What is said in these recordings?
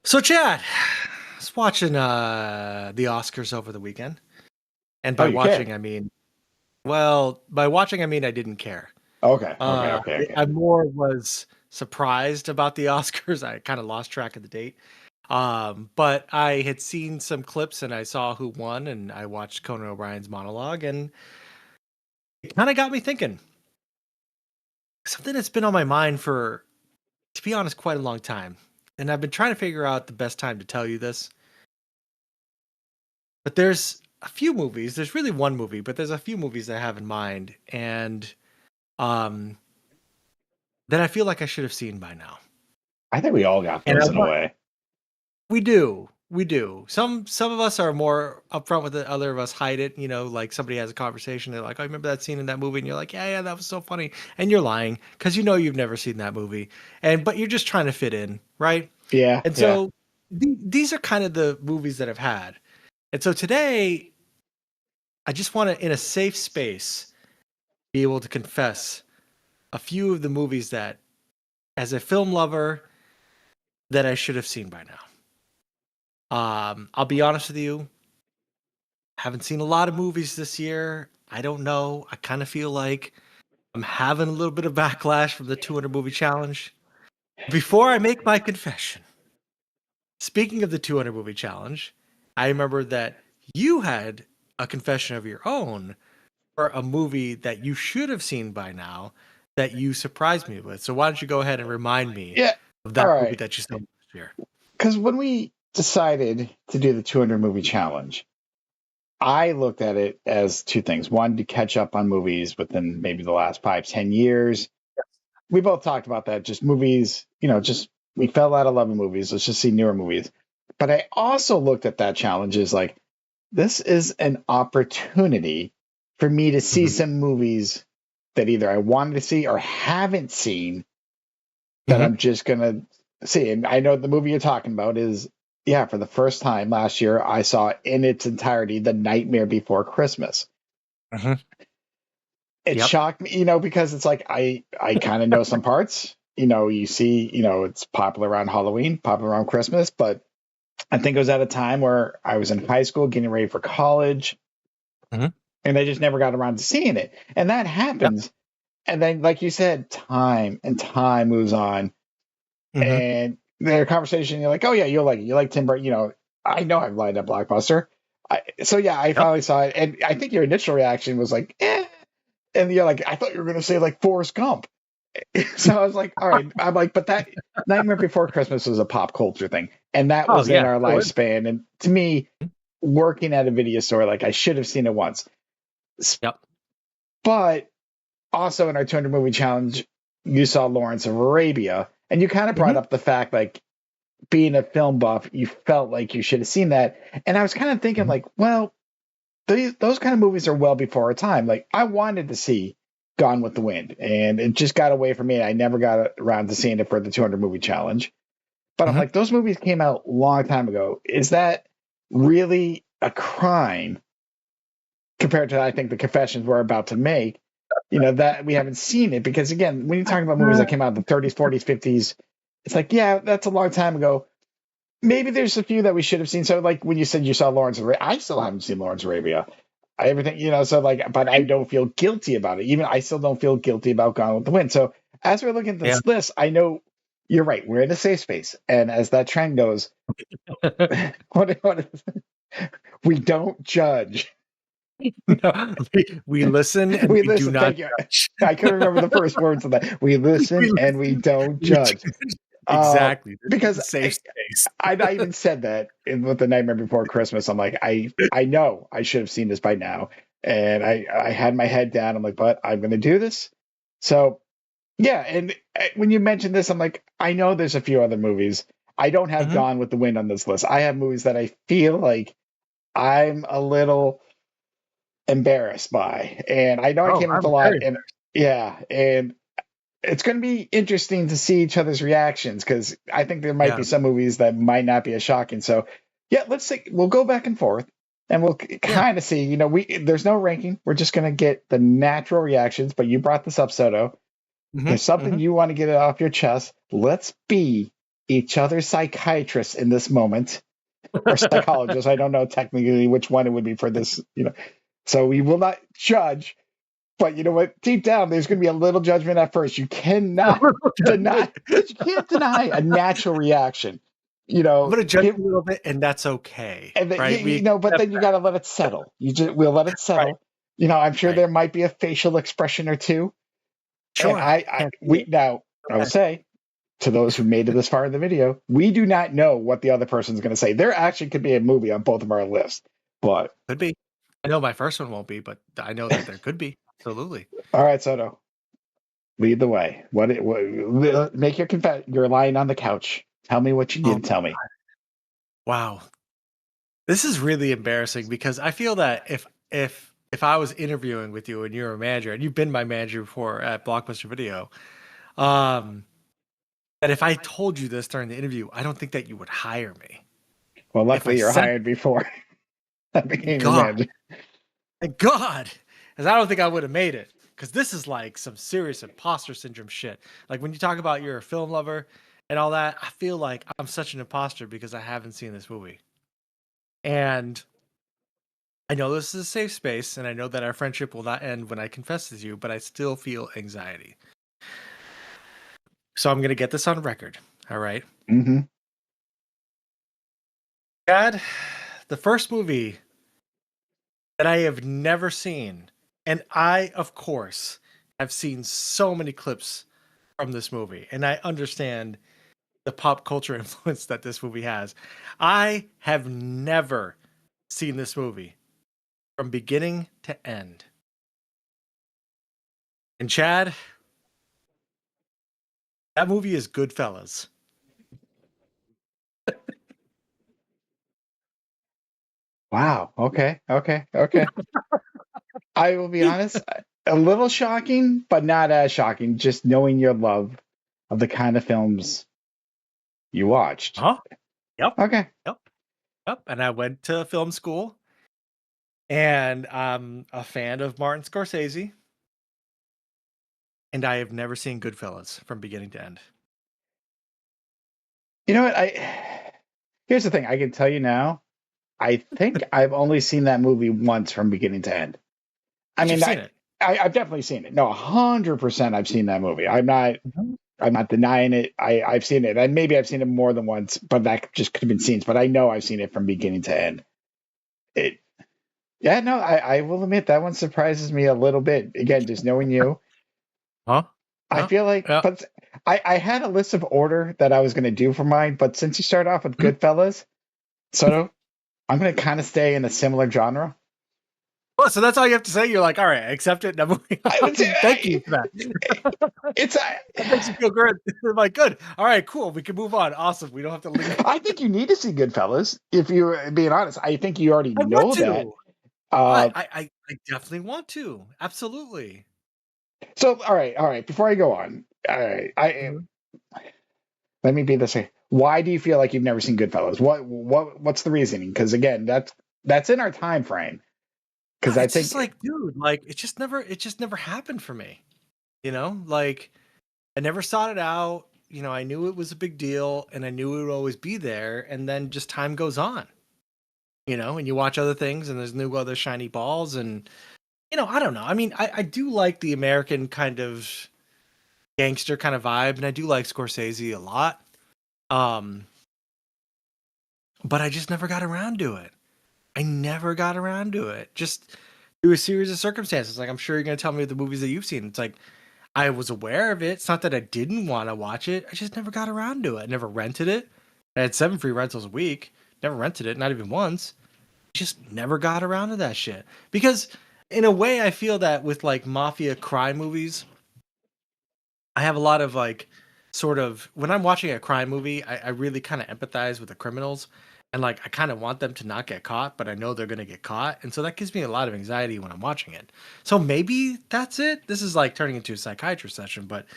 So, Chad, I was watching the Oscars over the weekend, and Oh, by you care? watching I mean, well, by watching I mean I didn't care. Okay, okay, okay, okay. I more was surprised about the Oscars. I kind of lost track of the date. But I had seen some clips and I saw who won, and I watched Conan O'Brien's monologue, and it kind of got me thinking. Something that's been on my mind for, to be honest, quite a long time, and I've been trying to figure out the best time to tell you this. But there's a few movies. There's really one movie, but there's a few movies I have in mind, and um, that I feel like I should have seen by now. I think we all got And I those in a want way. we do. Some of us are more upfront with it. Other of us hide it. You know, like somebody has a conversation, they're like, "I remember that scene in that movie," and you're like, "Yeah, yeah, that was so funny," and you're lying because you know you've never seen that movie, and but you're just trying to fit in, right? Yeah, And yeah. so these are kind of the movies that I've had. And so today, I just want to, in a safe space, be able to confess a few of the movies that, as a film lover, that I should have seen by now. I'll be honest with you, haven't seen a lot of movies this year. I don't know. I kind of feel like I'm having a little bit of backlash from the 200 movie challenge. Before I make my confession, speaking of the 200 movie challenge, I remember that you had a confession of your own for a movie that you should have seen by now that you surprised me with. So why don't you go ahead and remind me Yeah. of All that movie right. that you saw last year? Because when we decided to do the 200 movie challenge, I looked at it as two things. One, to catch up on movies within maybe the last 5, 10 years. We both talked about that. Just movies, just we fell out of loving movies. Let's just see newer movies. But I also looked at that challenge as like, this is an opportunity for me to see Mm-hmm. some movies that either I wanted to see or haven't seen that Mm-hmm. I'm just gonna see. And I know the movie you're talking about is, yeah, for the first time last year, I saw in its entirety The Nightmare Before Christmas. Mm-hmm. It Yep. shocked me, because it's like I kind of know some parts. You see, it's popular around Halloween, popular around Christmas, but I think it was at a time where I was in high school getting ready for college, Mm-hmm. and I just never got around to seeing it. And that Yep. happens. And then, like you said, time and time moves on, Mm-hmm. and their conversation, you're like, oh yeah, you'll like it. You like Tim Burton. I know I've lined up Blockbuster. So yeah, I Yep. finally saw it, and I think your initial reaction was like, eh, and you're like, I thought you were gonna say like Forrest Gump. So I was like, all right. I'm like, but that Nightmare Before Christmas was a pop culture thing, and that Oh was in yeah. our Oh, it- lifespan. And to me, working at a video store, like I should have seen it once. Yep. But also in our 200 movie challenge, you saw Lawrence of Arabia, and you kind of brought Mm-hmm. up the fact like being a film buff, you felt like you should have seen that. And I was kind of thinking, Mm-hmm. like, well, those kind of movies are well before our time. Like, I wanted to see Gone with the Wind, and it just got away from me. I never got around to seeing it for the 200 movie challenge. But I'm Mm-hmm. like, those movies came out a long time ago. Is that really a crime compared to, I think, the confessions we're about to make? That we haven't seen it because, again, when you're talking about movies that came out in the 30s, 40s, 50s, it's like, yeah, that's a long time ago. Maybe there's a few that we should have seen. So, like when you said you saw Lawrence of Arabia, I still haven't seen Lawrence of Arabia. Everything, so like, but I don't feel guilty about it. Even I still don't feel guilty about Gone with the Wind. So, as we're looking at Yeah. this list, I know you're right. We're in a safe space, and as that trend goes, what is, we don't judge. No, we listen and We we do listen. not Thank you. judge. I couldn't remember the first words of that. We We listen and we listen. don't We judge. do. Uh, Exactly. This is because a safe space. I even said that with the Nightmare Before Christmas. I'm like, I know I should have seen this by now, and I had my head down. I'm like, but I'm going to do this. So yeah, and when you mentioned this, I'm like, I know there's a few other movies. I don't have Mm-hmm. Gone with the Wind on this list. I have movies that I feel like I'm a little embarrassed by, and I know I Oh, came up with a I'm lot, very. and yeah, and it's going to be interesting to see each other's reactions because I think there might Yeah. be some movies that might not be as shocking. So, yeah, let's see. We'll go back and forth, and we'll Yeah. kind of see. We there's no ranking. We're just going to get the natural reactions. But you brought this up, Soto. Mm-hmm. There's something Mm-hmm. you want to get it off your chest. Let's be each other's psychiatrists in this moment, or psychologists. I don't know technically which one it would be for this, So we will not judge, but you know what? Deep down, there's going to be a little judgment at first. You cannot deny, because you can't deny a natural reaction. I'm gonna judge you a little bit, and that's okay, And right? but then you got to let it settle. We'll let it Right, settle. I'm sure right. there might be a facial expression or two. And Sure. Can't see it. I will Okay. say to those who made it this far in the video, we do not know what the other person's going to say. There actually could be a movie on both of our lists, but Could be. I know my first one won't be, but I know that there could be. Absolutely. all right, Soto, lead the way. Make your confess. You're lying on the couch. Tell me what you Oh, need to tell me. wow. This is really embarrassing because I feel that if I was interviewing with you and you're a manager and you've been my manager before at Blockbuster Video, um, that if I told you this during the interview, I don't think that you would hire me. Well, If I luckily you're said, hired before I became your God, manager. thank God, because I don't think I would have made it. Because this is like some serious imposter syndrome shit. Like when you talk about you're a film lover and all that, I feel like I'm such an imposter because I haven't seen this movie. And I know this is a safe space, and I know that our friendship will not end when I confess to you, but I still feel anxiety. So I'm going to get this on record. All right. Mm-hmm. Dad, the first movie that I have never seen, and I, of course, have seen so many clips from this movie, and I understand the pop culture influence that this movie has. I have never seen this movie from beginning to end. And Chad, that movie is Goodfellas. Wow. Okay. Okay. Okay. I will be honest, a little shocking, but not as shocking. Just knowing your love of the kind of films you watched. Huh? Yep. Okay. Yep. Yep. And I went to film school, and I'm a fan of Martin Scorsese, and I have never seen Goodfellas from beginning to end. You know what? Here's the thing. I can tell you now. I think I've only seen that movie once from beginning to end. I But you've mean, seen it. I've definitely seen it. No, 100% I've seen that movie. Mhm. I'm not denying it. I've seen it, and maybe I've seen it more than once, but that just could have been scenes. But I know I've seen it from beginning to end. It, yeah, no, I will admit that one surprises me a little bit. Again, just knowing you, Huh? I Yeah. feel like, Yeah. but I had a list of order that I was going to do for mine, but since you started off with Mhm. Goodfellas, so I'm going to kind of stay in a similar genre. Well, so that's all you have to say. You're like, all right, I accept it. Now moving I would say on. Thank you for that. it's. That makes you feel good. I'm like, good. All right, cool. We can move on. Awesome. We don't have to leave. I think you need to see Goodfellas. If you're being honest, I think you already I want know that. to. Uh, I definitely want to. Absolutely. so all right. Before I go on, all right, Mhm. let me be this way. Why do you feel like you've never seen Goodfellas? What's the reasoning? Because again, that's in our time frame. Because I It's just think like, dude, like it just never happened for me. Like I never sought it out. I knew it was a big deal and I knew it would always be there. And then just time goes on, and you watch other things and there's new other shiny balls. And, I don't know. I mean, I do like the American kind of gangster kind of vibe. And I do like Scorsese a lot. Um, but I just never got around to it. I never got around to it. Just through a series of circumstances. Like, I'm sure you're going to tell me the movies that you've seen. It's like, I was aware of it. It's not that I didn't want to watch it. I just never got around to it. I never rented it. I had 7 free rentals a week. Never rented it, not even once. Just never got around to that shit. Because in a way, I feel that with like mafia crime movies, I have a lot of like sort of when I'm watching a crime movie, I really kind of empathize with the criminals. And like I kind of want them to not get caught, but I know they're gonna get caught. And so that gives me a lot of anxiety when I'm watching it. So maybe that's it. This is like turning into a psychiatrist session, but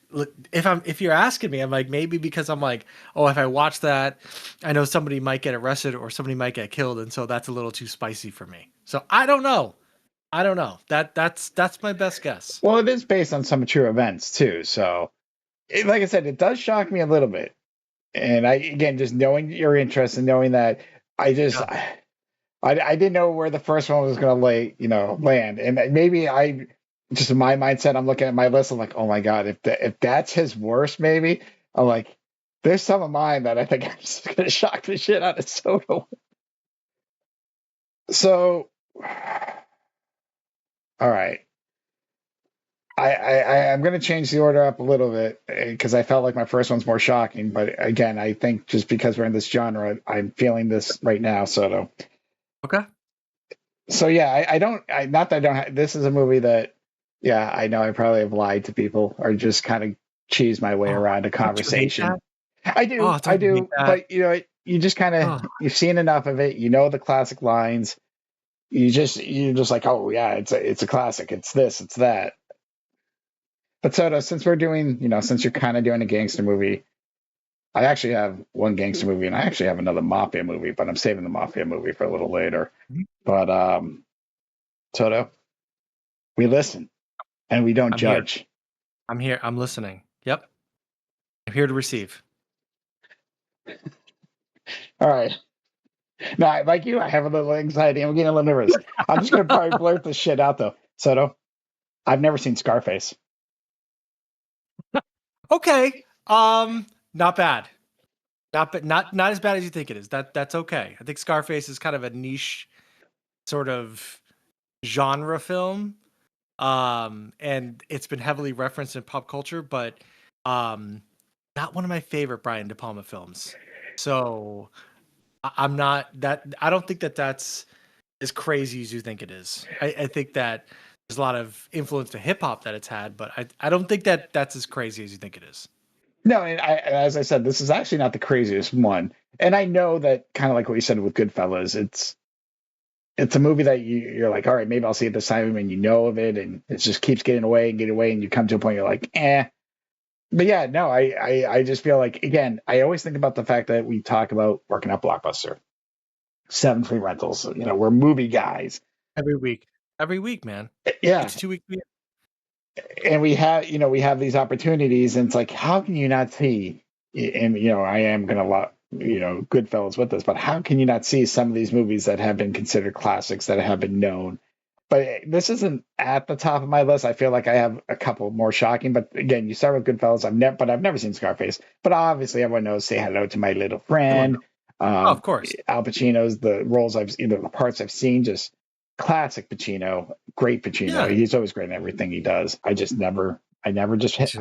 look, if you're asking me, I'm like maybe because I'm like, oh, if I watch that, I know somebody might get arrested or somebody might get killed, and so that's a little too spicy for me. So I don't know. I don't know. That's my best guess. well, it is based on some true events too. So, like I said, it does shock me a little bit. And again, just knowing your interest and knowing that I just, Yeah. I didn't know where the first one was going to land. And maybe just in my mindset, I'm looking at my list. I'm like, oh my God, if that's his worst, maybe I'm like, there's some of mine that I think I'm just going to shock the shit out of Soto. So, all right. I'm going to change the order up a little bit because I felt like my first one's more shocking. But again, I think just because we're in this genre, I'm feeling this right now, Soto. Okay. So yeah, not that I don't have, this is a movie that, yeah, I know I probably have lied to people or just kind of cheese my way Oh, around a don't you hate conversation. that? Oh, I don't you hate do, that? but you just kind of, Oh, you've seen enough of it, the classic lines. You're just like, oh yeah, it's a classic. It's this, it's that. But Soto, since we're doing, since you're kind of doing a gangster movie, I actually have one gangster movie and I actually have another mafia movie, but I'm saving the mafia movie for a little later. mhm. But Toto, we listen and we don't I'm here. judge. I'm here. I'm listening. Yep. I'm here to receive. All right. Now, like you, I have a little anxiety. I'm getting a little nervous. I'm just gonna probably blurt this shit out though. Soto, I've never seen Scarface. Okay. Not bad. Not as bad as you think it is. That's okay. I think Scarface is kind of a niche sort of genre film. And it's been heavily referenced in pop culture, but um not one of my favorite Brian De Palma films. So I'm not that I don't think that that's as crazy as you think it is. I think that there's a lot of influence to hip hop that it's had, but I don't think that that's as crazy as you think it is. No, and as I said, this is actually not the craziest one. And I know that kind of like what you said with Goodfellas, it's a movie that you're like, all right, maybe I'll see it this time, and you know of it, and it just keeps getting away, and you come to a point you're like, eh. But yeah, no, I just feel like again, I always think about the fact that we talk about working at Blockbuster, 7 free rentals. We're movie guys. Every week. Every week, man. Yeah, It's 2 weeks. and we have these opportunities, and it's like, how can you not see? And I am gonna lot Goodfellas with this, but how can you not see some of these movies that have been considered classics that have been known? But this isn't at the top of my list. I feel like I have a couple more shocking. But again, you start with Goodfellas. I've never seen Scarface. But obviously, everyone knows "Say Hello to My Little Everyone Friend." knows. Oh, of course. Al Pacino's the parts I've seen, just classic Pacino, great Pacino. Yeah. He's always great in everything he does. I Sure.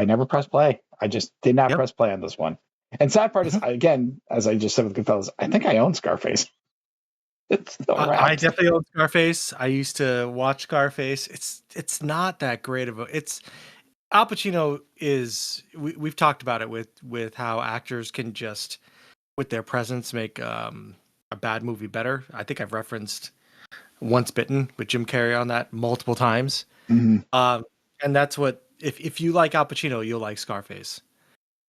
never pressed play. I just did not Yep. press play on this one. And sad part is, Mhm. again, as I just said with Goodfellas, I think I own Scarface. It's still I wrapped. definitely own Scarface. I used to watch Scarface. It's not that great of a. It's Al Pacino is. We've talked about it with how actors can just with their presence make a bad movie better. I think I've referenced Once Bitten with Jim Carrey on that multiple times. Mhm. Um, and that's what if you like Al Pacino, you'll like Scarface.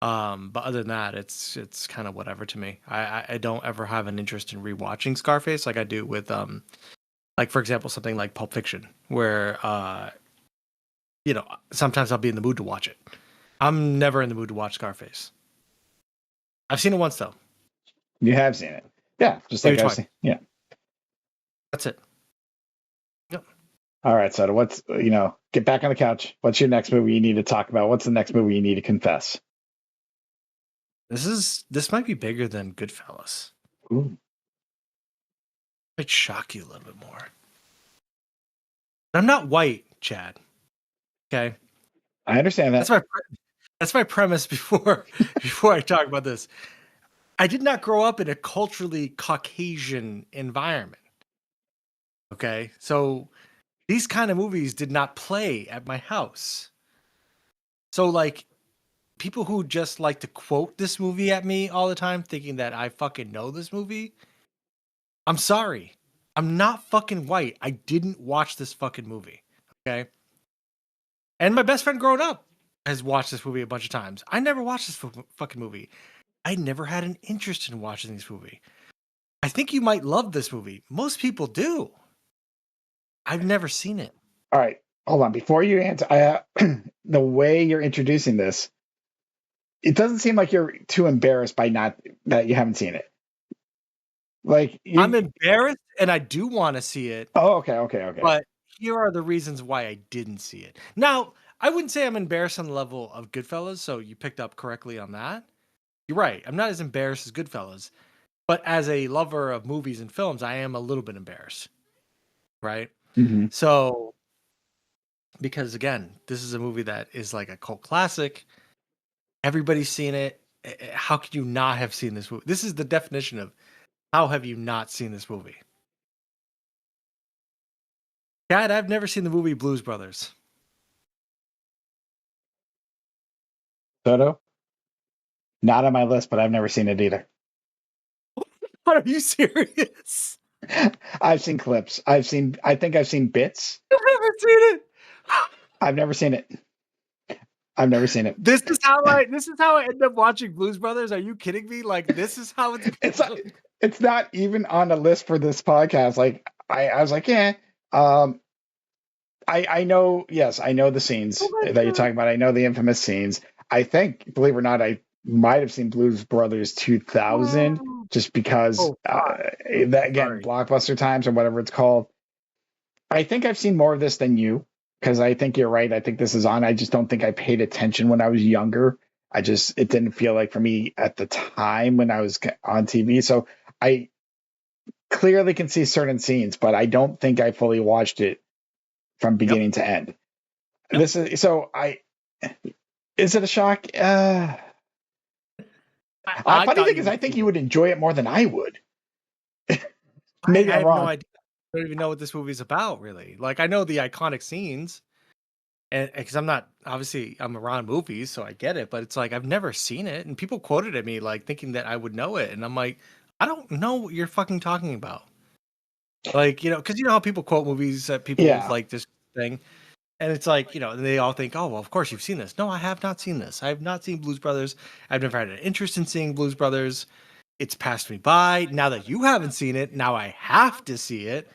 But other than that, it's kind of whatever to me. I don't ever have an interest in rewatching Scarface like I do with like for example something like Pulp Fiction, where sometimes I'll be in the mood to watch it. I'm never in the mood to watch Scarface. I've seen it once though, You have seen it. Yeah, just maybe like I've twice. seen. Yeah. That's it. Yep. All right, so get back on the couch. What's your next movie you need to talk about? What's the next movie you need to confess? This might be bigger than Goodfellas. Ooh, Might shock you a little bit more. I'm not white, Chad. Okay, I understand that's that. that's my premise before I talk about this. I did not grow up in a culturally Caucasian environment. Okay, so these kind of movies did not play at my house. So like people who just like to quote this movie at me all the time, thinking that I fucking know this movie. I'm sorry. I'm not fucking white. I didn't watch this fucking movie. Okay. And my best friend growing up has watched this movie a bunch of times. I never watched this fucking movie. I never had an interest in watching this movie. I think you might love this movie. Most people do. I've never seen it. All right, hold on. Before you answer, the way you're introducing this, it doesn't seem like you're too embarrassed by not that you haven't seen it. Like I'm you. embarrassed, and I do want to see it, Oh, okay. but here are the reasons why I didn't see it. Now, I wouldn't say I'm embarrassed on the level of Goodfellas, so you picked up correctly on that. You're right. I'm not as embarrassed as Goodfellas, but as a lover of movies and films, I am a little bit embarrassed, right? Mhm. So, because again, this is a movie that is like a cult classic. Everybody's seen it. How could you not have seen this movie? This is the definition of how have you not seen this movie? Dad, I've never seen the movie Blues Brothers. Soto, not on my list, but I've never seen it either. Are you serious? I've seen clips. I think I've seen bits. I haven't seen it. I've never seen it. I've never seen it. This is how I end up watching Blues Brothers. Are you kidding me? Like this is how it's It's not, it's not even on a list for this podcast. Like I was like, yeah. Um, I know, yes, I know the scenes Oh my that you're God. talking about. I know the infamous scenes. I think, believe it or not, I might have seen Blues Brothers 2000 Oh, just because oh God. that again, Sorry. Blockbuster times or whatever it's called. I think I've seen more of this than you because I think you're right. I think this is on. I just don't think I paid attention when I was younger. It didn't feel like for me at the time when I was on TV. So I clearly can see certain scenes, but I don't think I fully watched it from Yep. beginning to end. Yep. This is so I. Is it a shock? I Funny thought thing you is, would I think see you it. would enjoy it more than I would. I Maybe I'm have no wrong. idea. I don't even know what this movie's about, really. Like I know the iconic scenes, and because I'm not obviously I'm around movies, so I get it. But it's like I've never seen it, and people quoted at me like thinking that I would know it, and I'm like, I don't know what you're fucking talking about. Like because you know how people quote movies that people Yeah, like this thing, and it's like they all think, oh well, of course you've seen this. No, I have not seen this. I have not seen Blues Brothers. I've never had an interest in seeing Blues Brothers. It's passed me by. Now that you haven't seen it, now I have to see it,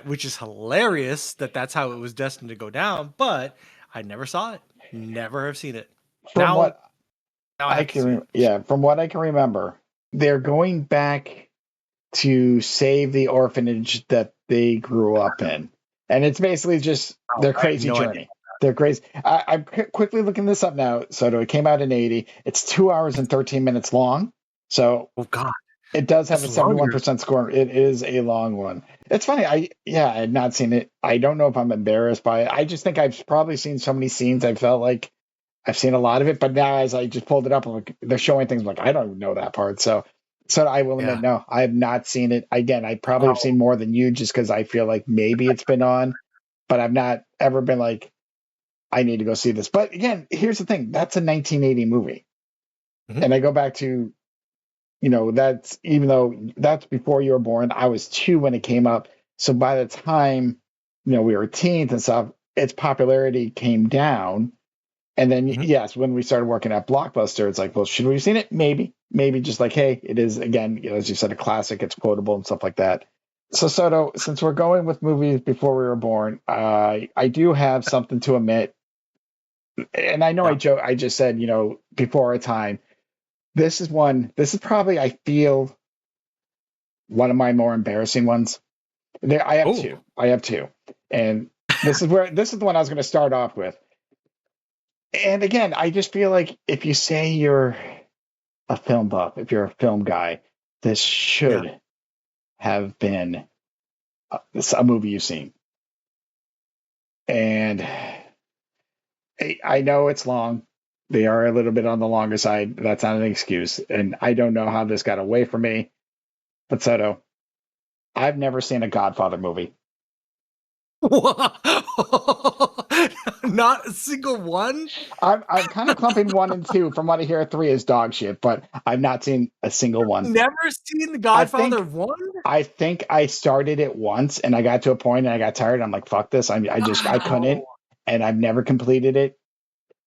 which is hilarious that that's how it was destined to go down. But I never saw it. Never have seen it. from Now, what now I have to see it. from what I can remember, they're going back to save the orphanage that they grew up in, and it's basically just Oh, their I have crazy no idea. journey. They're crazy. I'm quickly looking this up now. So it came out in '80. It's 2 hours and 13 minutes long. So Oh God, it does have that's a longer. 71% score. It is a long one. It's funny. I had not seen it. I don't know if I'm embarrassed by it. I just think I've probably seen so many scenes. I felt like I've seen a lot of it, but now as I just pulled it up, I'm like, they're showing things I'm like I don't even know that part. So I will admit, Yeah. no, I have not seen it. Again, I probably have Oh, seen more than you, just because I feel like maybe it's been on, but I've not ever been like I need to go see this. But again, here's the thing: that's a 1980 movie, mhm. and I go back to that's even though that's before you were born. I was 2 when it came up. So by the time we were teens and stuff, its popularity came down. And then, Mhm. yes, when we started working at Blockbuster, it's like, well, should we have seen it? Maybe just like, hey, it is again, as you said, a classic. It's quotable and stuff like that. So Soto, since we're going with movies before we were born, I do have something to admit, and I know Yeah. I just said, before our time. This is probably, I feel, one of my more embarrassing ones. There, I have two. Oh. I have two, and this is the one I was going to start off with. And again, I just feel like if you say you're a film buff, if you're a film guy, this Yeah. should have been a movie you've seen. And I know it's long. They are a little bit on the longer side. That's not an excuse. And I don't know how this got away from me. But Soto, I've never seen a Godfather movie. Not a single one. I'm kind of clumping 1 and 2. From what I hear, 3 is dog shit, but I've not seen a single one. Never seen The I Godfather think 1? I think I started it once and I got to a point and I got tired. I'm like, fuck this. I couldn't, Wow. and I've never completed it.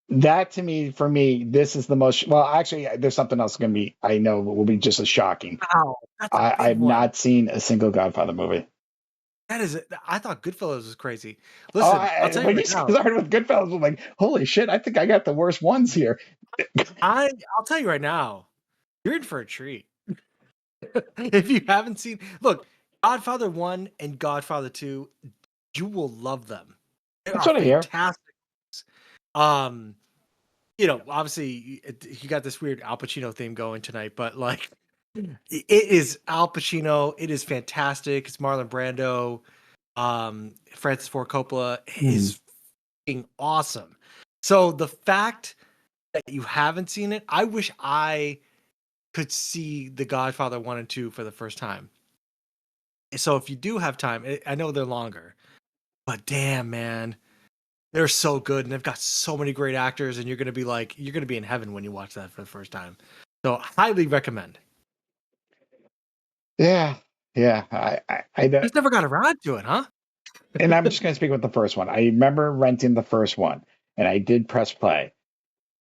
That to me, for me, this is the most. Well, actually, there's something else going to be. I know will be just as shocking. Wow. That's a big I've one. not seen a single Godfather movie. I thought Goodfellas was crazy. Oh, Listen, I'll tell you when right you now. started with Goodfellas, I'm like, holy shit! I think I got the worst ones here. I'll tell you right now. You're in for a treat. If you haven't seen, look, Godfather 1 and Godfather 2, you will love them. They That's are what I hear. fantastic. Um, obviously you got this weird Al Pacino theme going tonight, but like it is Al Pacino, it is fantastic. It's Marlon Brando, Francis Ford Coppola. It Mhm. is fucking awesome. So the fact that you haven't seen it, I wish I could see The Godfather 1 and 2 for the first time. So if you do have time, I know they're longer, but damn, man, they're so good and they've got so many great actors, and you're gonna be in heaven when you watch that for the first time. So highly recommend. Yeah, yeah. I don't, Just never got around to it, huh? and I'm just going to speak with the first one. I remember renting the first one, and I did press play,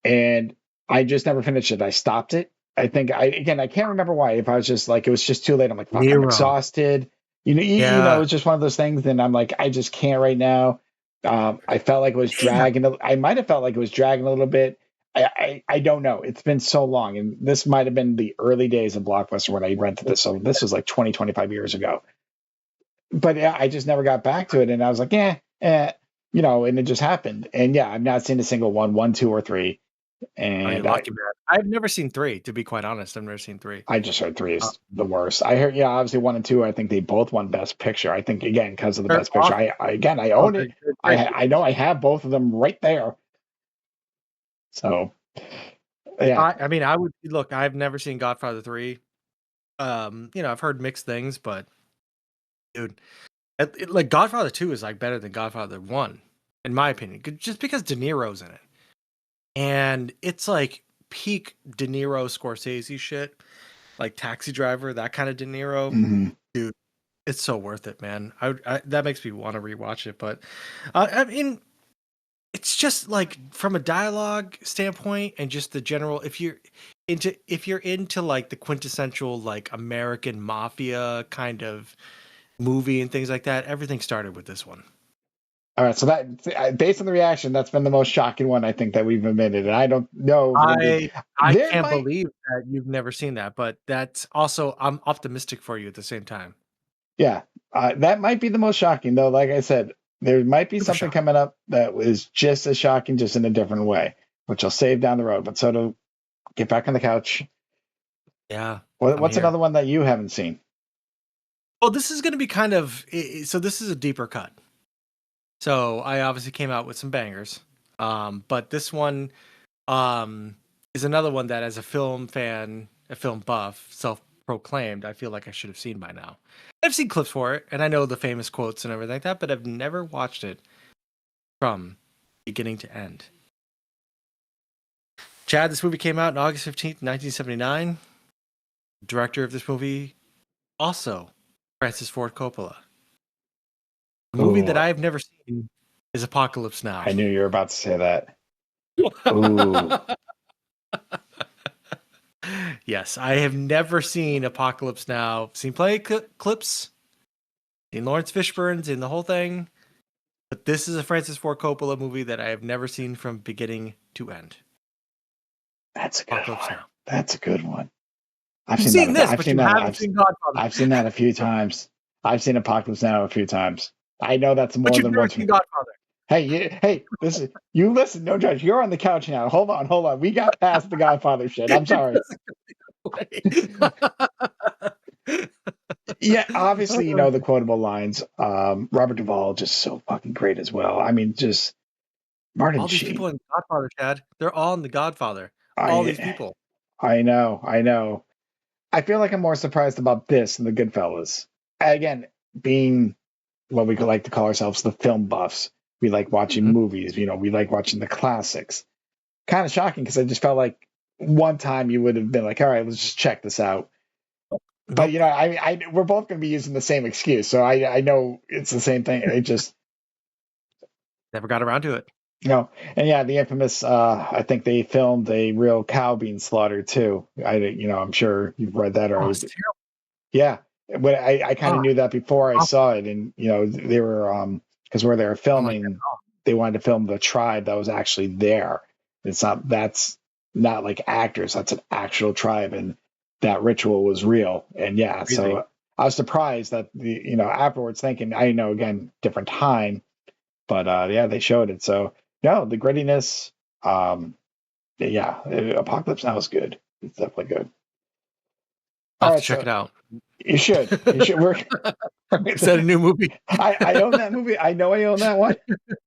and I just never finished it. I stopped it. I think I can't remember why. If I was just like it was just too late. I'm like, fuck, I'm Nero. exhausted. Yeah. It's just one of those things. And I'm like, I just can't right now. I felt like it was Yeah. dragging. I might have felt like it was dragging a little bit. I don't know. It's been so long, and this might have been the early days of Blockbuster when I rented this. So this was like 20, 25 years ago. But yeah, I just never got back to it, and I was like, and it just happened. And yeah, I've not seen a single one, two, or three. Oh, you're And lucky, man. I've never seen 3, to be quite honest. I've never seen 3. I just heard three Uh, is the worst. I heard, yeah, obviously one and two. I think they both won Best Picture. I think again because of the they're Best Picture. awesome. I Oh, own it. they're great I know movies. I have both of them right there. So yeah, I mean, I would look. I've never seen Godfather 3. I've heard mixed things, but dude, like Godfather 2 is like better than Godfather 1, in my opinion, just because De Niro's in it, and it's like peak De Niro Scorsese shit, like Taxi Driver, that kind of De Niro. mhm. Dude, it's so worth it, man. That makes me want to rewatch it, but I mean, it's just like from a dialogue standpoint and just the general. If you're into like the quintessential like American mafia kind of movie and things like that, everything started with this one. All right. So that based on the reaction, that's been the most shocking one I think that we've admitted, and I don't know if it'll be. I There can't might, believe that you've never seen that, but that's also I'm optimistic for you at the same time. yeah, that might be the most shocking though. Like I said, there might be Super something shock. coming up that was just as shocking, just in a different way, which I'll save down the road. But so to get back on the couch. Yeah, I'm What's here. another one that you haven't seen? Well, this is going to be kind of so. This is a deeper cut. So I obviously came out with some bangers, but this one is another one that, as a film fan, a film buff, self-proclaimed, I feel like I should have seen by now. I've seen clips for it, and I know the famous quotes and everything like that, but I've never watched it from beginning to end. Chad, this movie came out on August 15th, 1979. Director of this movie, also Francis Ford Coppola. A movie that Oh, I have never seen is Apocalypse Now. I knew you were about to say that. Ooh, Yes, I have never seen Apocalypse Now. Seen plenty of clips, seen Lawrence Fishburne, seen the whole thing, but this is a Francis Ford Coppola movie that I have never seen from beginning to end. that's a good Apocalypse one. Now. That's a good one. I've You've seen that. seen this, I've but seen you that. haven't seen Godfather. I've seen that a few times. I've seen Apocalypse Now a few times. I know that's But more you've than never once. seen Godfather. Hey, this is you. Listen, no judge. You're on the couch now. Hold on. We got past the Godfather shit. I'm It sorry. doesn't Yeah, obviously, the quotable lines. Robert Duvall just so fucking great as well. I mean, just Martin All these Sheen. people in Godfather, Chad, they're all in the Godfather. All these I people. I know. I feel like I'm more surprised about this than the Goodfellas. Again, being what we could like to call ourselves the film buffs, we like watching Mhm. movies. We like watching the classics. Kind of shocking because I just felt like one time you would have been like, all right, let's just check this out. But Nope. we're both going to be using the same excuse, so I know it's the same thing. It just Never got around to it. and yeah, the infamous. I think they filmed a real cow being slaughtered too. I'm sure you've read that Oh, or it's terrible. yeah. But I kind of Oh, knew that before I oh, saw it, and they were because where they were I don't like that filming, at all. they wanted to film the tribe that was actually there. That's not like actors. That's an actual tribe, and that ritual was real. And yeah, Crazy. so I was surprised that afterwards thinking I know again different time, but yeah, they showed it. So no, the grittiness, yeah, Apocalypse Now is good. It's definitely good. I'll All have to right, check so it out. you should. You should. Is that a new movie? I own that movie. I know I own that one.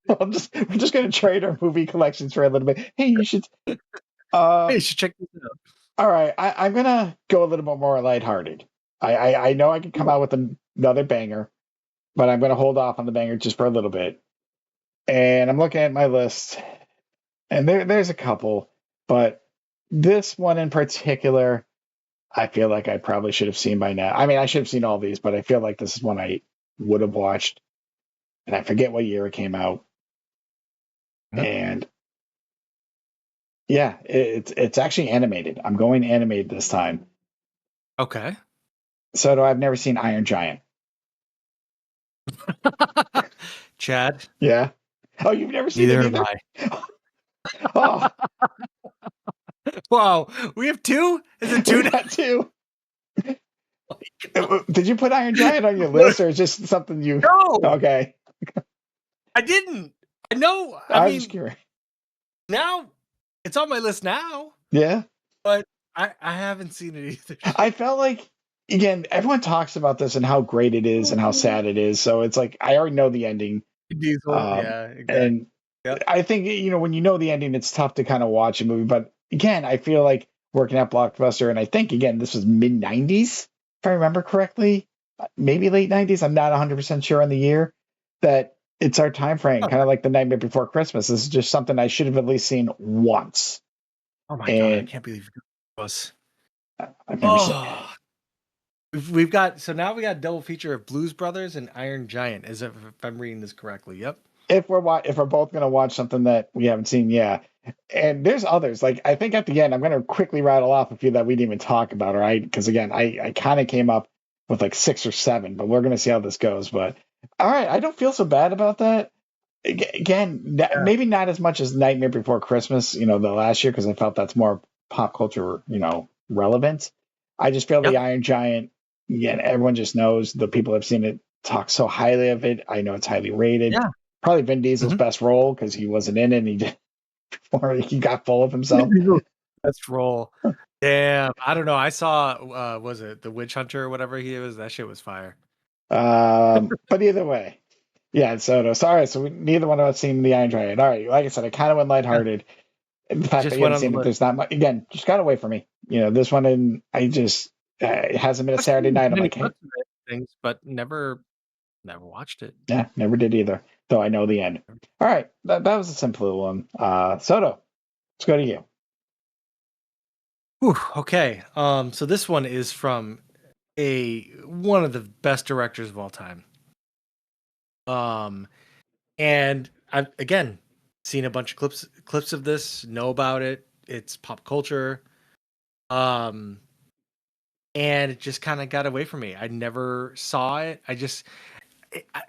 We're just gonna trade our movie collections for a little bit. Hey, you should. Hey, you should check this out. All right. I'm gonna go a little bit more lighthearted. I know I could come Cool. out with another banger, but I'm gonna hold off on the banger just for a little bit. And I'm looking at my list, and there's a couple, but this one in particular, I feel like I probably should have seen by now. I mean, I should have seen all these, but I feel like this is one I would have watched, and I forget what year it came out. Mhm. And yeah, it's actually animated. I'm going animated this time. Okay. So I've never seen Iron Giant. Chad, Yeah. Oh, you've never seen it neither have either? I. Oh, Wow, we have two? Is it two we now? got two. Did you put Iron Giant on your list, or is just something you? No, Okay, I didn't. I know. I I was just mean, curious. now it's on my list now, Yeah, but I haven't seen it either. I felt like again, everyone talks about this and how great it is and how sad it is. So it's like I already know the ending, Diesel, yeah, exactly. and Yep. I think when you know the ending, it's tough to kind of watch a movie. But again, I feel like working at Blockbuster, and I think again this was mid '90s, if I remember correctly, maybe late '90s. I'm not 100% sure on the year. That it's our time frame, kind of like The Nightmare Before Christmas. This is just something I should have at least seen once, Oh my god, I and can't believe it was. I've never seen it. Oh, we've got so now we got double feature of Blues Brothers and Iron Giant. As if I'm reading this correctly. Yep. If we're both gonna watch something that we haven't seen, yeah. And there's others. Like I think at the end, I'm gonna quickly rattle off a few that we didn't even talk about, right? Because again, I kind of came up with like 6 or 7, but we're gonna see how this goes. But all right, I don't feel so bad about that. Again, Yeah. maybe not as much as Nightmare Before Christmas, the last year, because I felt that's more pop culture, relevant. I just feel the Yep. Iron Giant. Again, everyone just knows the people have seen it talk so highly of it. I know it's highly rated. Yeah. Probably Vin Diesel's Mhm. best role because he wasn't in it. And he did, or he got full of himself. Best role. Damn. I don't know. I saw was it The Witch Hunter or whatever he was? That shit was fire. But either way, yeah. So sorry. So neither one of us seen the Iron Giant. All right. Like I said, I kind of went Yeah. lighthearted. And the fact that Just you went haven't on the seen it, list. there's not much. Again, just got away from me. This one, and I just it hasn't been a I've seen Saturday night. I'm many like, hey, clips of it, things, but never watched it. yeah, never did either. Though I know the end. All right, that was a simple one. Soto, let's go to you. Whew, okay. So this one is from one of the best directors of all time. And I've again seen a bunch of clips of this, know about it. It's pop culture. Um, and it just kind of got away from me. I never saw it.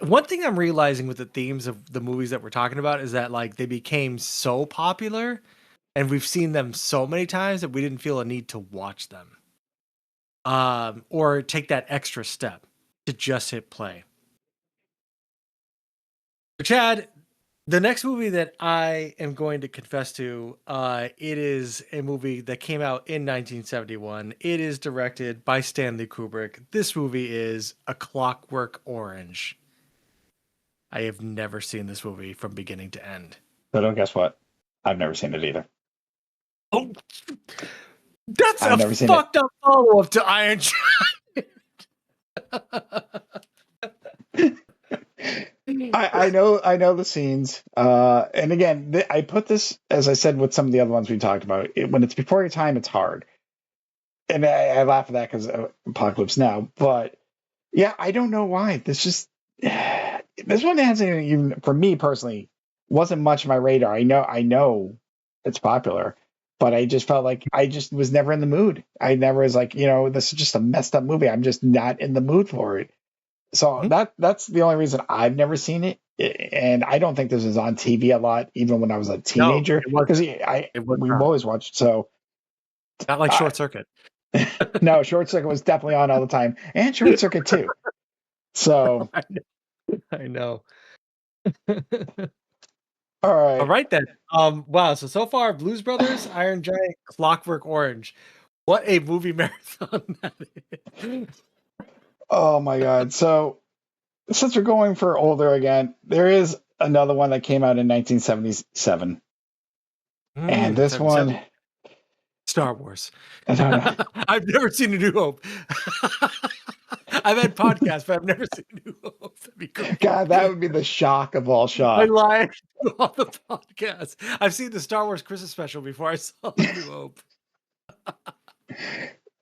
One thing I'm realizing with the themes of the movies that we're talking about is that like they became so popular and we've seen them so many times that we didn't feel a need to watch them. Or take that extra step to just hit play. But Chad, the next movie that I am going to confess to, it is a movie that came out in 1971. It is directed by Stanley Kubrick. This movie is A Clockwork Orange. I have never seen this movie from beginning to end. Soto, guess what? I've never seen it either. Oh, that's I've a never seen it. fucked up follow up to Iron Giant. I know the scenes. And again, I put this as I said with some of the other ones we talked about. When it's before your time, it's hard, and I laugh at that because Apocalypse Now. But yeah, I don't know why. This one hasn't even for me personally wasn't much of my radar. I know it's popular, but I just felt like I just was never in the mood. I never was like, this is just a messed up movie. I'm just not in the mood for it. So Mhm. that's the only reason I've never seen it. And I don't think this was on TV a lot, even when I was a No, teenager, it wasn't. because It was we've not. always watched. So Not like uh, Short Circuit. no, Short Circuit was definitely on all the time, and Short Circuit too. So I know. all All right. right then. Wow. So far, Blues Brothers, Iron Giant, Clockwork Orange. What a movie marathon that is. Oh my God. So since we're going for older again, there is another one that came out in 1977, and this 77. one, Star Wars. I don't know. I've never seen A New Hope. I've had podcasts, but I've never seen A New Hope. That'd be great. God, that would be the shock of all I shocks. lied on the podcast. I've seen the Star Wars Christmas special before I saw A New Hope.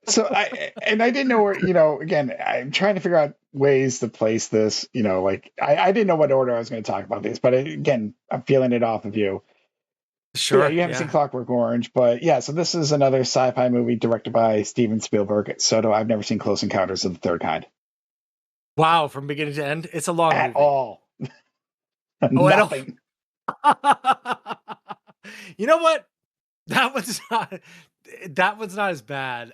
So I didn't know where, again, I'm trying to figure out ways to place this, like I didn't know what order I was going to talk about this, but again, I'm feeling it off of you. Yeah, Sure. you haven't seen Yeah. Clockwork Orange, but yeah, so this is another sci-fi movie directed by Steven Spielberg. So I've never seen Close Encounters of the Third Kind Wow. From beginning to end, it's a long at movie. all. Oh, I don't. Nothing. You know what? That one's not. That one's not as bad.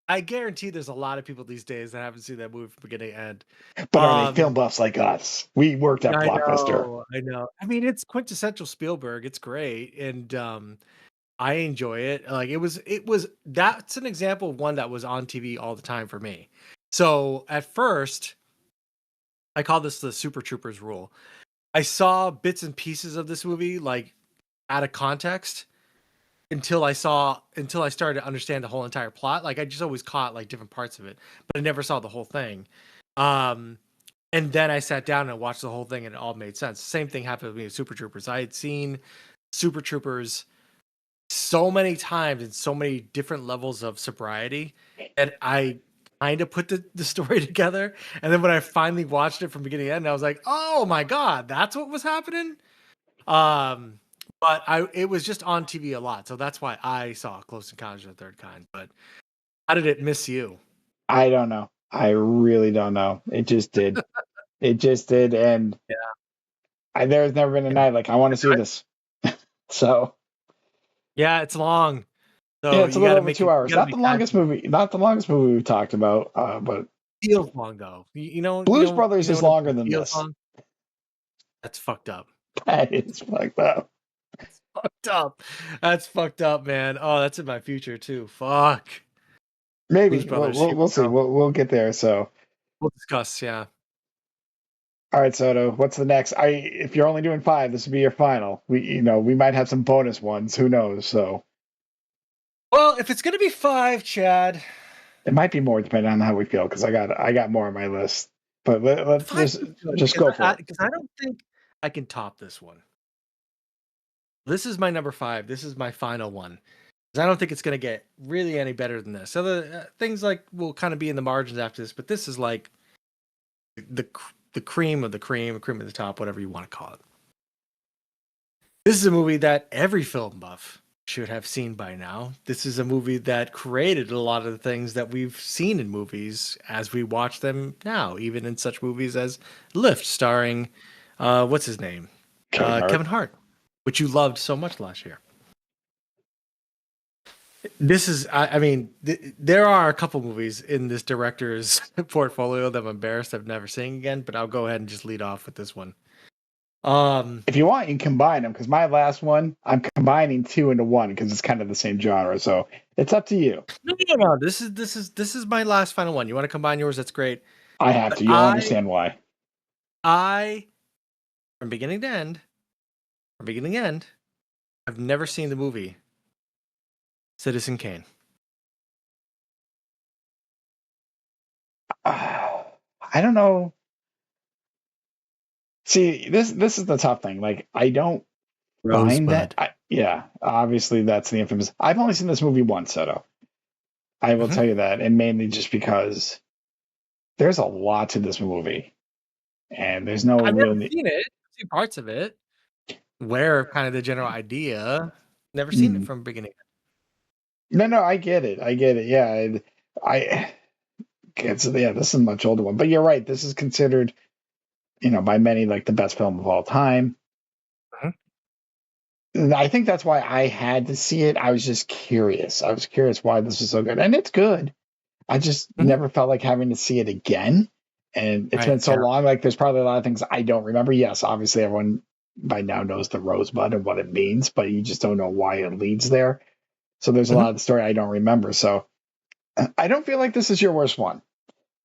I guarantee there's a lot of people these days that haven't seen that movie from beginning to end. But are they film buffs like us? We worked at I Blockbuster. know, I know. I mean, it's quintessential Spielberg. It's great, and I enjoy it. Like it was. That's an example of one that was on TV all the time for me. So at first, I call this the Super Troopers rule. I saw bits and pieces of this movie like out of context until I started to understand the whole entire plot. Like I just always caught like different parts of it, but I never saw the whole thing. Um, and then I sat down and watched the whole thing, and it all made sense. Same thing happened with me with Super Troopers. I had seen Super Troopers so many times in so many different levels of sobriety that I kind of put the story together. And then when I finally watched it from beginning to end, I was like, oh my God, that's what was happening. Um, but it was just on TV a lot, so that's why I saw Close Encounters of the Third Kind. But how did it miss you? I don't know. I really don't know. It just did. It just did, and Yeah. there's never been a night like I want to see this. So Yeah, it's long. yeah, So it's a you little gotta over make it, 2 hours. you gotta Not the make time longest for it. movie. Not the longest movie we've talked about. But Feels long though. You know, Blues Brothers is when it longer than feels this. long? That's fucked up. That is fucked up. That's fucked up. That's fucked up, man. Oh, that's in my future too. Fuck. Blues Maybe we'll Brothers. we'll, Here we'll we see. go. We'll get there. So We'll discuss. Yeah. all right, Soto. What's the next? If you're only doing five, this will be your final. We might have some bonus ones. Who knows? So Well, if it's gonna be five, Chad, it might be more depending on how we feel because I got more on my list. But let's five just is good just go for it. because I don't think I can top this one. This is my number five. This is my final one. 'Cause I don't think it's gonna get really any better than this. Other things like will kind of be in the margins after this, but this is like the cream of the cream, cream of the top, whatever you want to call it. This is a movie that every film buff should have seen by now. This is a movie that created a lot of the things that we've seen in movies as we watch them now, even in such movies as Lift, starring what's his name? Kevin Hart, which you loved so much last year. This is, I mean, there are a couple movies in this director's portfolio that I'm embarrassed I've never seen again, but I'll go ahead and just lead off with this one. If you want, you can combine them because my last one, I'm combining two into one because it's kind of the same genre. So it's up to you. No. This is my last final one. You want to combine yours? That's great. I have But to. You'll understand why. I, from beginning to end, I've never seen the movie Citizen Kane. I don't know. See, this is the tough thing. Like, I don't find that. Rosebud. Yeah, obviously that's the infamous. I've only seen this movie once, Soto. I will Mhm. tell you that, and mainly just because there's a lot to this movie, and there's no I've real. never seen it. I've seen parts of it. Aware of kind of the general idea. Never seen it Hmm. from beginning. No, I get it. I get it. Yeah, this is a much older one, but you're right. This is considered, by many like the best film of all time. Mhm. And I think that's why I had to see it. I was just curious. I was curious why this was so good, and it's good. I just Mhm. never felt like having to see it again. And it's been Right. so Yeah. long. Like there's probably a lot of things I don't remember. Yes, obviously everyone by now knows the rosebud and what it means, but you just don't know why it leads there. So there's a Mhm. lot of the story I don't remember. So I don't feel like this is your worst one,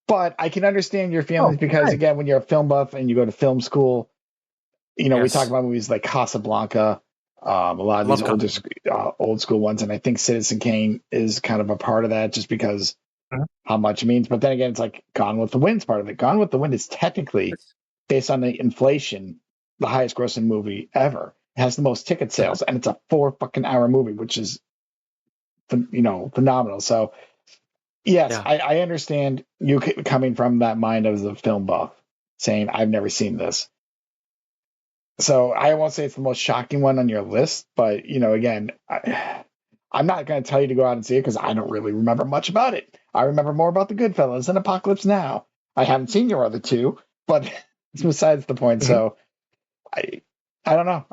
but I can understand your Oh, feelings because thanks. again, when you're a film buff and you go to film school, we talk Yes. about movies like Casablanca, a lot of these Love Casa. old school ones, and I think Citizen Kane is kind of a part of that, just because Mhm. how much it means. But then again, it's like Gone with the Wind's part of it. Gone with the Wind is technically, It's, based on the inflation, the highest grossing movie ever. It has the most ticket sales, and it's a 4 fucking hour movie, which is phenomenal. So yes, yeah. I understand you coming from that mind of the film buff, saying I've never seen this. So I won't say it's the most shocking one on your list, but again, I'm not going to tell you to go out and see it because I don't really remember much about it. I remember more about the Goodfellas and Apocalypse Now. I haven't seen your other two, but it's besides the point. Mhm. So I, I don't know.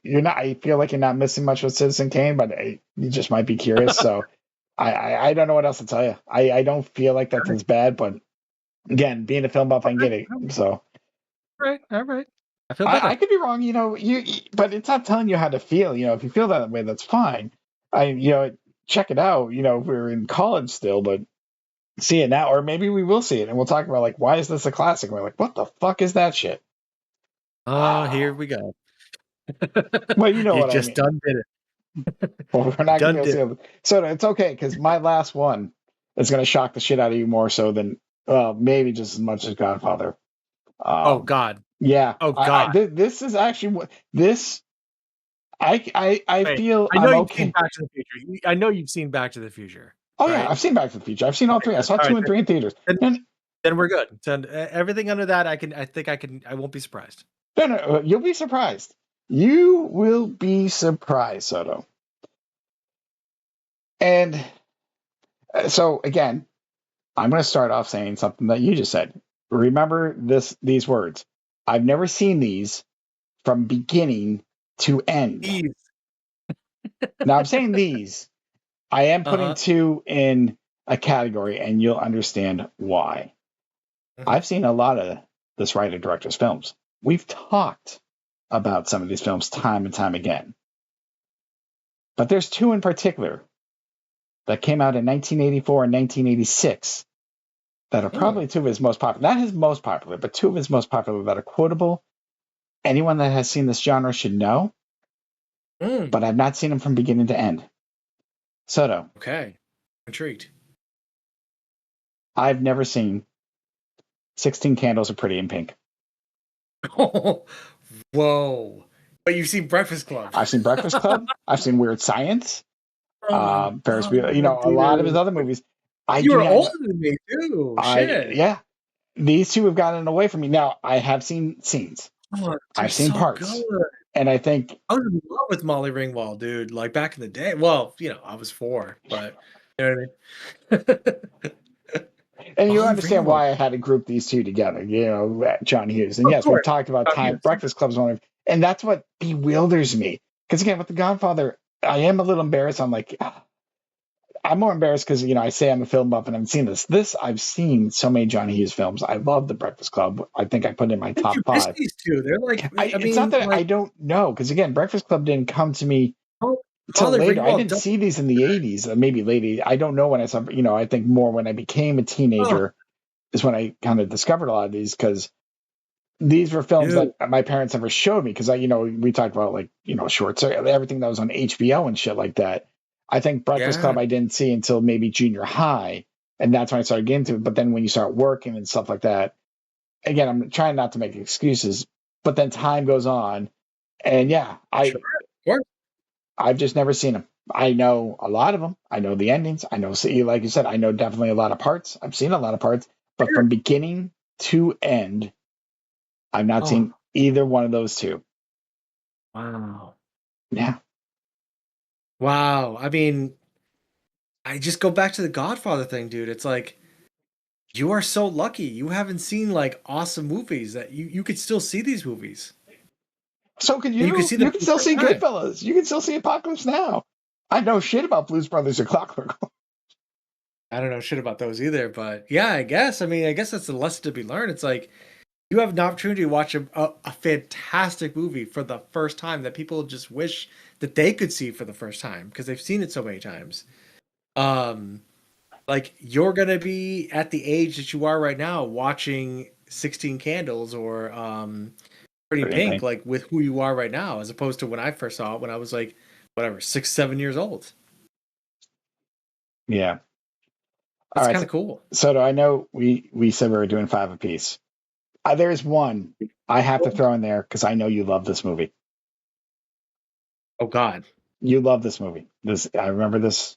You're not. I feel like you're not missing much with Citizen Kane, but you just might be curious. So I don't know what else to tell you. I don't feel like that's as bad, but again, being a film buff, I can Okay. get it. So All right. All right. I feel I better. could be wrong, but it's not telling you how to feel. If you feel that way, that's fine. Check it out. If we're in college still, but see it now, or maybe we will see it and we'll talk about like, why is this a classic? And we're like, what the fuck is that shit? Oh, here we go. Well, you know You what I just mean. done did it. Well, we're You not gonna be done able to did see it. it. So it's okay because my last one is gonna shock the shit out of you more so than, well, maybe just as much as Godfather. Oh Um, God. yeah, Oh God. this is actually what this. I Wait. feel I know I'm you've seen okay. Back to the Future. I know you've seen Back to the Future, Oh yeah, right? I've seen Back to the Future. I've seen all Okay, three. I good. saw All two right. and three in theaters. Then, No, then we're good. So everything under that, I think I can. I won't be surprised. no, you'll be surprised. You will be surprised, Soto. And so again, I'm going to start off saying something that you just said. Remember these words. I've never seen these from beginning to end. Eve. Now I'm saying these. I am Uh putting huh. two in a category, and you'll understand why. Hmm. I've seen a lot of this writer director's films. We've talked about some of these films time and time again. But there's two in particular that came out in 1984 and 1986 that are Mm. probably two of his most popular. Not his most popular, but two of his most popular that are quotable. Anyone that has seen this genre should know, Mm. but I've not seen them from beginning to end. Soto, Okay. Intrigued. I've never seen 16 Candles of Pretty in Pink. Oh, whoa. But you've seen Breakfast Club. I've seen Breakfast Club. I've seen Weird Science. Oh my Ferris God, Bueller. A lot of his dude. other movies. I You do were not older know. than me too. Shit. Yeah, these two have gotten away from me. Now, I have seen scenes, Oh, they're I've seen so good. parts, and I think, I was in love with Molly Ringwald, dude. Like back in the day. Well, I was 4, but you know what I mean. and you Molly understand Ringwald. why I had to group these two together, John Hughes. And Of yes, we've course. talked about Oh, time. yes. Breakfast Club's one of, and that's what bewilders me. Because again, with The Godfather, I am a little embarrassed. I'm like, I'm more embarrassed because I say I'm a film buff and I've seen this. I've seen so many John Hughes films. I love The Breakfast Club. I think I put it in my How did you top miss five. these 2? They're like, I It's not mean, that I like, don't know, because again, Breakfast Club didn't come to me till Molly later. I Ringwald didn't does. see these in the 80s, maybe late 80s. I don't know when I saw, I think more when I became a Oh, teenager is when I kind of discovered a lot of these, because these were films dude. that my parents never showed me. Because we talked about like, shorts, everything that was on HBO and shit like that. I think Breakfast Yeah. Club I didn't see until maybe junior high. And that's when I started getting to it. But then when you start working and stuff like that, again, I'm trying not to make excuses, but then time goes on. And yeah, Sure. Of course. I've just never seen them. I know a lot of them. I know the endings. I know, see, like you said, I know definitely a lot of parts. I've seen a lot of parts, but Sure. from beginning to end, I've not Oh, seen either one of those two. wow. Yeah. Wow. I mean, I just go back to the Godfather thing, dude. It's like you are so lucky. You haven't seen like awesome movies that you could still see these movies. So can And you could you. see them You for can the still first see time. Goodfellas. You can still see Apocalypse Now. I know shit about Blues Brothers or Clockwork. I don't know shit about those either, but yeah, I guess. I mean, I guess that's the lesson to be learned. It's like you have an opportunity to watch a fantastic movie for the first time that people just wish that they could see for the first time because they've seen it so many times. Um, like you're gonna be at the age that you are right now watching 16 Candles or Pretty Pretty in Pink, Pink. like with who you are right now, as opposed to when I first saw it when I was like whatever 6, 7 years old. Yeah. All That's right. kind of cool. So do I know we said we were doing five apiece. There's one I have to throw in there because I know you love this movie. Oh God. You love this movie. This I remember this.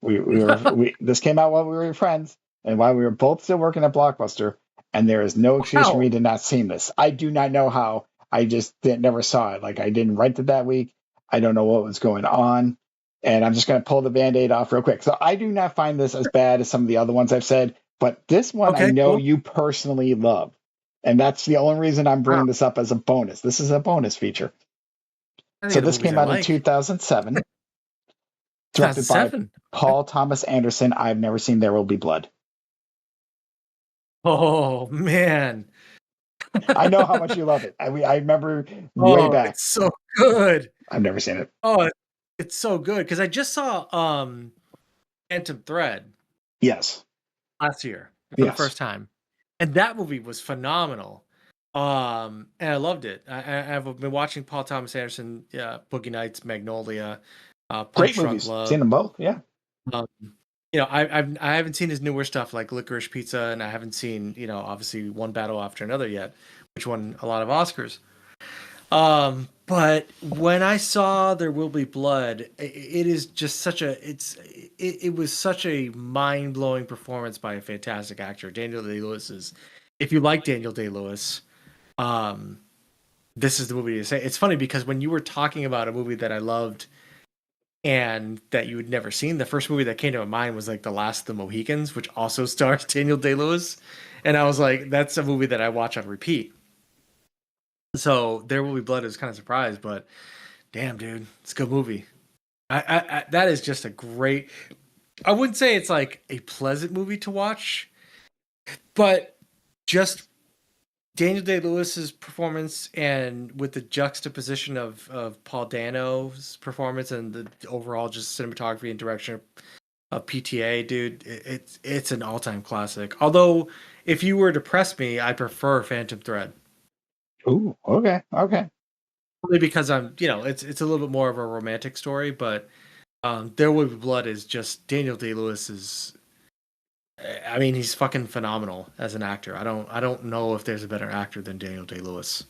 We this came out while we were friends and while we were both still working at Blockbuster. And there is no excuse for Wow. me to not seen this. I do not know how. I just never saw it. Like I didn't rent it that week. I don't know what was going on. And I'm just going to pull the band-aid off real quick. So I do not find this as bad as some of the other ones I've said, but this one I Okay, know cool. you personally love. And that's the only reason I'm Wow. bringing this up as a bonus. This is a bonus feature. I think So of the this movies came I out in like. 2007, directed by 2007. Paul Thomas Anderson. I've never seen There Will Be Blood. Oh man. I know how much you love it. I remember way Oh, back. it's so good. I've never seen it. Oh, it's so good because I just saw Phantom Thread Yes. last year for the Yes. first time, and that movie was phenomenal. And I loved it. I've been watching Paul Thomas Anderson, Boogie Nights, Magnolia, Great Punch Drunk movies. Love. Seen them both. Yeah. Um, I haven't seen his newer stuff like Licorice Pizza, and I haven't seen obviously One Battle After Another yet, which won a lot of Oscars. But when I saw There Will Be Blood, it is just it was such a mind blowing performance by a fantastic actor. Daniel Day Lewis is, if you like Daniel Day Lewis, um, this is the movie to say. It's funny because when you were talking about a movie that I loved and that you had never seen, the first movie that came to my mind was like The Last of the Mohicans, which also stars Daniel Day Lewis, and I was like, that's a movie that I watch on repeat. So There Will Be Blood is kind of surprised, but damn, dude, it's a good movie. That is just a great. I wouldn't say it's like a pleasant movie to watch, but just Daniel Day Lewis's performance and with the juxtaposition of Paul Dano's performance and the overall just cinematography and direction of PTA, dude, it's an all time classic. Although, if you were to press me, I prefer Phantom Thread. Ooh. Okay. Okay. Only because it's a little bit more of a romantic story, but There Will Be Blood is just Daniel Day Lewis is. I mean, he's fucking phenomenal as an actor. I don't know if there's a better actor than Daniel Day Lewis.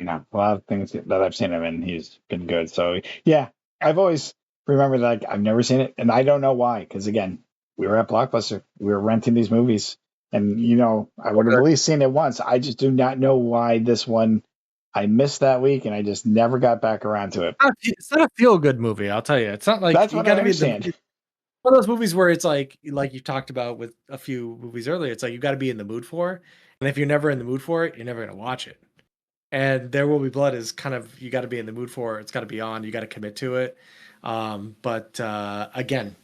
A lot of things that I've seen him in, he's been good. So yeah, I've always remembered that I've never seen it, and I don't know why. Because again, we were at Blockbuster, we were renting these movies, and I would have Okay. at least seen it once. I just do not know why this one I missed that week, and I just never got back around to it. It's not a feel good movie. I'll tell you, it's not like That's you what got I to be in the understand. one of those movies where it's like you talked about with a few movies earlier. It's like you got to be in the mood for, and if you're never in the mood for it, you're never gonna watch it. And There Will Be Blood is kind of you got to be in the mood for it. It's got to be on. You got to commit to it. But again,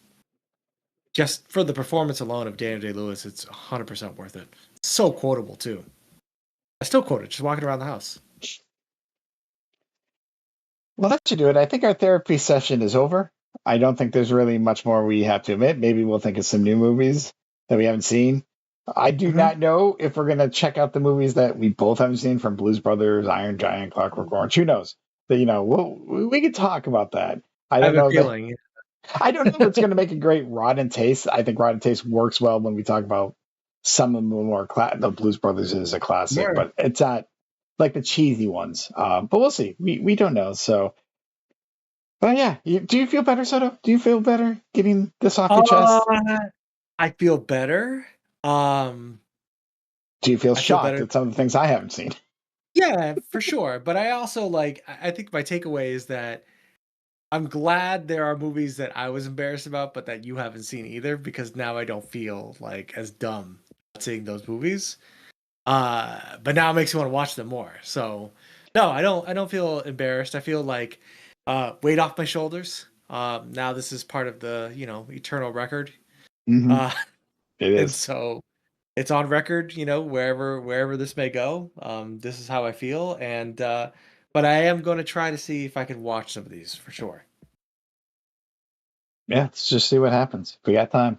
just for the performance alone of Daniel Day Lewis, it's 100% worth it. So quotable too. I still quote it just walking around the house. Well, that should do it. I think our therapy session is over. I don't think there's really much more we have to admit. Maybe we'll think of some new movies that we haven't seen. I do Hmm. not know if we're going to check out the movies that we both haven't seen from Blues Brothers, Iron Giant, Clockwork Orange. Who knows? But, we could talk about that. I I don't have a know that. feeling. I don't know if it's going to make a great Rotten Taste. I think Rotten Taste works well when we talk about some of the more the Blues Brothers is a classic, More. but it's not like the cheesy ones. But we'll see. We don't know. So. But yeah, do you feel better, Soto? Do you feel better getting this off your chest? Uh, I feel better. Um, Do you feel I feel shocked better. at some of the things I haven't seen? Yeah, for sure. But I also I think my takeaway is that I'm glad there are movies that I was embarrassed about, but that you haven't seen either, because now I don't feel like as dumb seeing those movies. But now it makes me want to watch them more. So no, I don't feel embarrassed. I feel like weight off my shoulders. Now this is part of the, eternal record. Hmm. Uh, It and is. so it's on record, wherever this may go. This is how I feel, and but I am going to try to see if I can watch some of these for sure. Yeah, let's just see what happens. If we got time.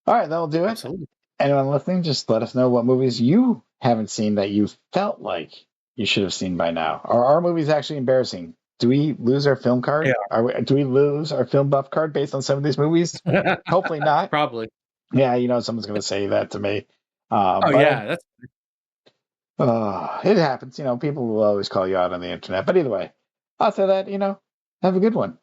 All right, that'll do it. Absolutely. Anyone listening, just let us know what movies you haven't seen that you felt like you should have seen by now. Are our movies actually embarrassing? Do we lose our film card? Do we lose our film buff card based on some of these movies? Yeah. Hopefully not. Probably. Yeah, someone's going to say that to me. Oh But yeah, that's it happens. People will always call you out on the internet. But either way, after that, have a good one.